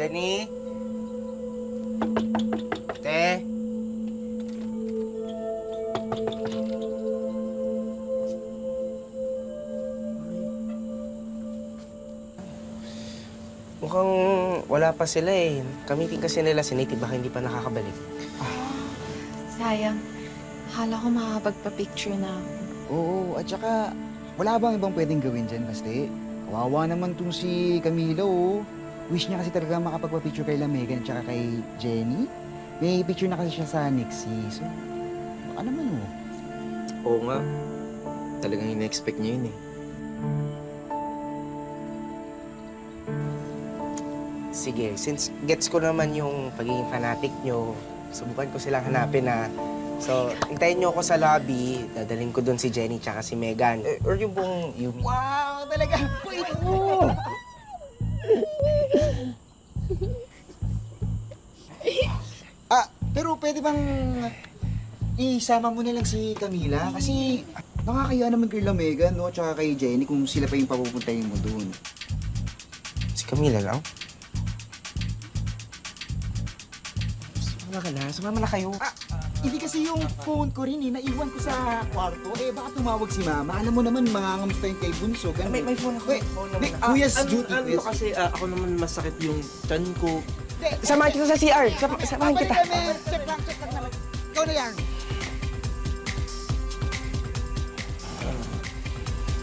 Jenny? Te? Mukhang wala pa sila eh. Kamitin kasi nila si Nate, baka hindi pa nakakabalik. Sayang. Akala ko makakapagpa-picture na ako. Oo, at saka wala bang ibang pwedeng gawin dyan, Baste? Kawawa naman tong si Camila, oh. Wish niya kasi talaga makapagpa-picture kay Megan at saka kay Jenny. May picture na kasi siya sa Nixie, so baka naman, oh. Oo nga. Talagang ina-expect niya yun eh. Sige, since gets ko naman yung pagiging fanatic nyo, subukan ko silang hanapin na. So, hintayin nyo ako sa lobby, dadaling ko doon si Jenny tsaka si Megan. Or yung buong Yumi. Wow, talaga! Wait mo! Pero pwede bang isama mo na lang si Camila? Kasi nakakaya naman kay Megan, no? Tsaka kay Jenny kung sila pa yung papupuntahin mo dun. Si Camila lang? Sumama na kayo. Hindi kasi yung phone ko rin eh, naiwan ko sa kwarto. Eh, baka tumawag si Mama. Alam mo naman, mangangamusta yung kay Bunso. Ganun. May phone ako. Wait, Phone wait, naman. Kuya's duty. Ano kasi ako naman masakit yung chan ko. Samahan kita sa CR. Samahan kita. Kami. Check lang naman. Ikaw na yan.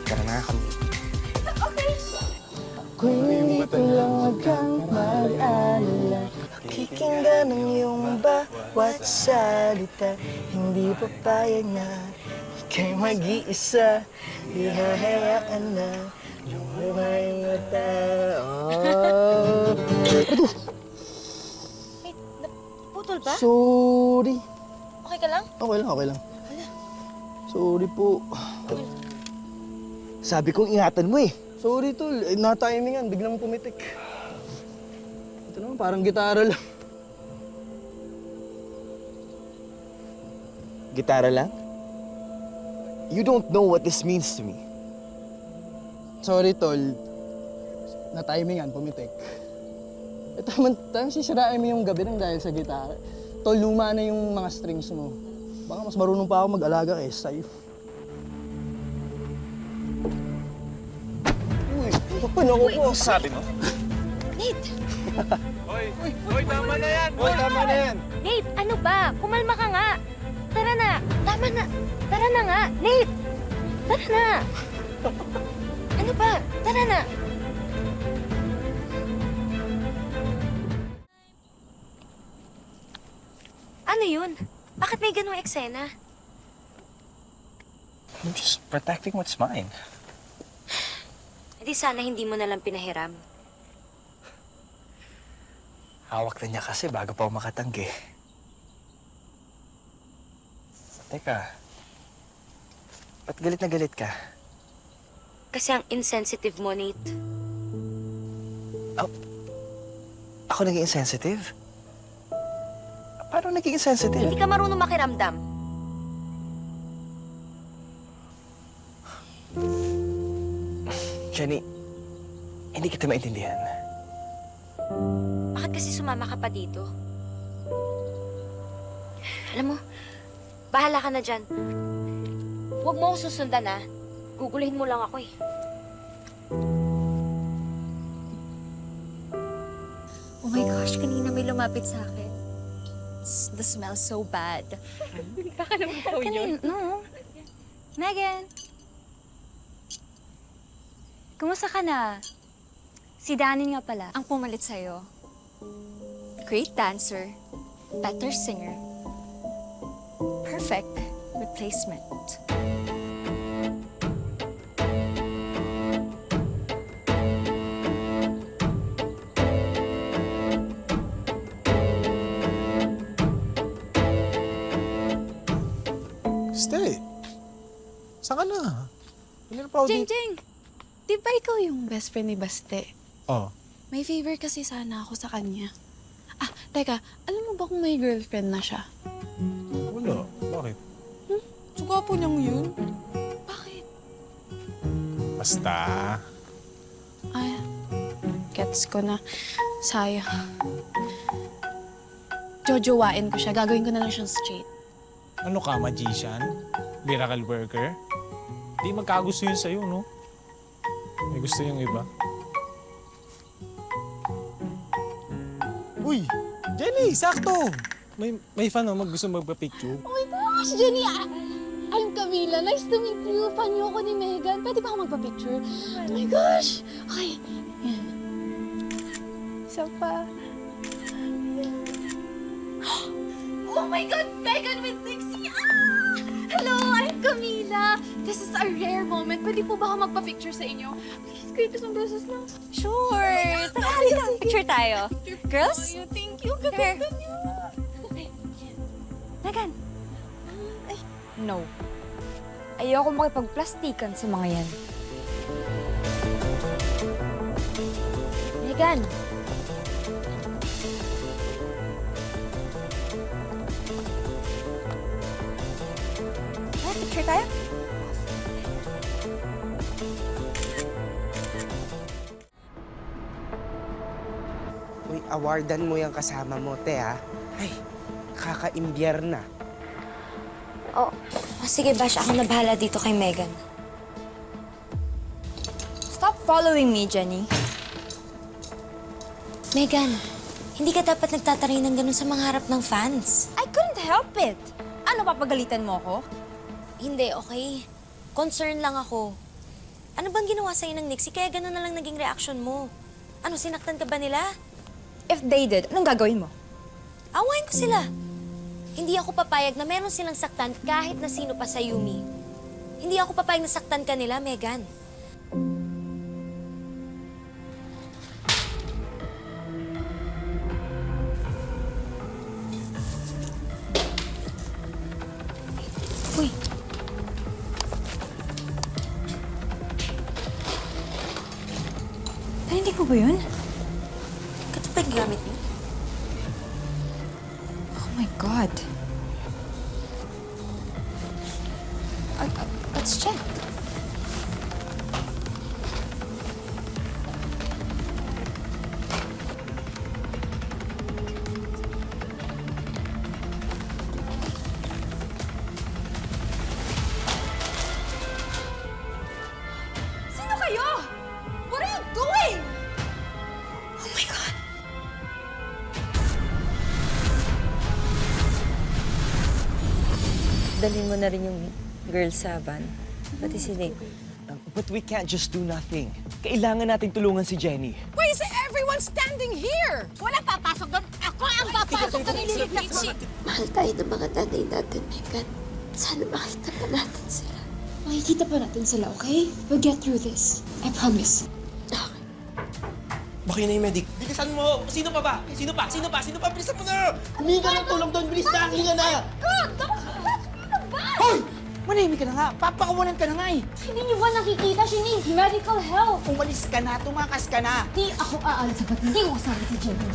Tara na kami. Kung ito lang wag kang mag-alala, pakikinggan ang iyong bawat salita. Hindi papayag na ika'y mag-iisa, ihahayaan na lumay mata. Oh. Wait, putol ba? Sorry. Okay ka lang? Okay lang. Sorry po. Sabi kong ingatan mo eh. Sorry, tol. Na-timingan. Biglang pumitik. Ito naman, parang gitara lang. Gitara lang? You don't know what this means to me. Sorry, tol. Na-timingan, pumitik. Tama sisirain mo yung gabi nang dahil sa gitara. Tol, luma na yung mga strings mo. Baka mas marunong pa ako mag-alaga kaysa sa'yo. Naku po. Sabi mo? Nate! Hoy, tama na yan! Hoy, tama na yan! Nate, ano ba? Kumalma ka nga. Tara na. Tama na. Tara na nga. Nate! Tara na. Ano ba? Tara na. Ano yun? Bakit may ganung eksena? I'm just protecting what's mine. Hindi sana hindi mo nalang pinahiram. Hawak na niya kasi bago pa ako makatanggi. Teka, ba't galit na galit ka? Kasi ang insensitive mo, Nate. Ako naging insensitive? Paano naging insensitive? Hindi ka marunong makiramdam. Jenny, hindi kita maintindihan. Bakit kasi sumama ka pa dito? Alam mo, bahala ka na dyan. Huwag mo ako susundan, ha? Guguluhin mo lang ako, eh. Oh my gosh, kanina may lumapit sa akin. The smell so bad. Kakalaman ko yun. No. Megan! Kumusta ka na? Si Danin nga pala, ang pumalit sa'yo. Great dancer, better singer, perfect replacement. Stay. Saan ka na? Hindi na pa ako dito. Jing! Di ba ikaw yung best friend ni Baste? Oh. May favor kasi sana ako sa kanya. Ah, teka, alam mo ba kung may girlfriend na siya? Wala. Bakit? Sugwapo niyang yun. Bakit? Basta. Ay, gets ko na. Sayang. Jojowain ko siya. Gagawin ko na lang siyang straight. Ano ka, magician? Miracle worker? Di magkagusto yun sa'yo, no? May gusto yung iba. Uy! Jenny, sakto! May fan mo, gusto magpa-picture. Oh my gosh, Jenny! I'm Camila. Nice to meet you. Fan niyo ako ni Megan. Pwede ba ako magpa-picture? Oh my gosh! Okay. Yan. Isa pa. Oh my God! Megan with Dixie! Ah! Hello! I'm Camila. This is a rare moment. Pwede po ba ako magpa-picture sa inyo? Please, kahit isang beses lang. Sure! Tara, halika. Picture tayo. Girls? Thank you. Here. Gaganda niyo. Megan. No. Ayoko makipagplastikan sa mga yan. Megan! Tara, picture tayo. Uy, awardan mo yung kasama mo, te, ha? Ay, kaka-imbyar na. Oh, sige Bash, ako na bahala dito kay Megan. Stop following me, Jenny. Megan, hindi ka dapat nagtataray ng ganun sa mga harap ng fans. I couldn't help it. Ano, papagalitan mo ako? Hindi, okay. Concern lang ako. Ano bang ginawa sa'yo ng Nixie kaya ganun na lang naging reaction mo? Ano, sinaktan ka ba nila? If they did, anong gagawin mo? Awayin ko sila. Hindi ako papayag na meron silang saktan kahit na sino pa sa Yumi. Hindi ako papayag na saktan ka nila, Megan. Uy. Narinig mo ba yun? Ito ba yung gamit niyo? Oh my God. Let's check. Sino kayo? What are you doing? Oh my God. Dalhin mo na rin yung girl sa van. Pati si Nick. But we can't just do nothing. Kailangan nating tulungan si Jenny. Why is everyone standing here? Walang papasok doon. Ako ang papasok doon. Nililigtas si... Mahal tayo ng mga nanay natin, Megan. Sana makita pa natin sila. Makikita pa natin sila, okay? We'll get through this. I promise. Baka yun na yung medic. Bilisan mo! Sino pa ba? Sino pa? Sino pa? Sino pa? Bilisan mo na! Humingi ka ng tulong doon! Bilis na! Hinga na! Hoy! Manahimik ka na nga. Papakawalan ka na nga eh. Hindi niyo ba nakikita? She needs medical help. Umalis ka na. Tumakas ka na. Di ako aalis hanggat hindi ko kasama si Jenny.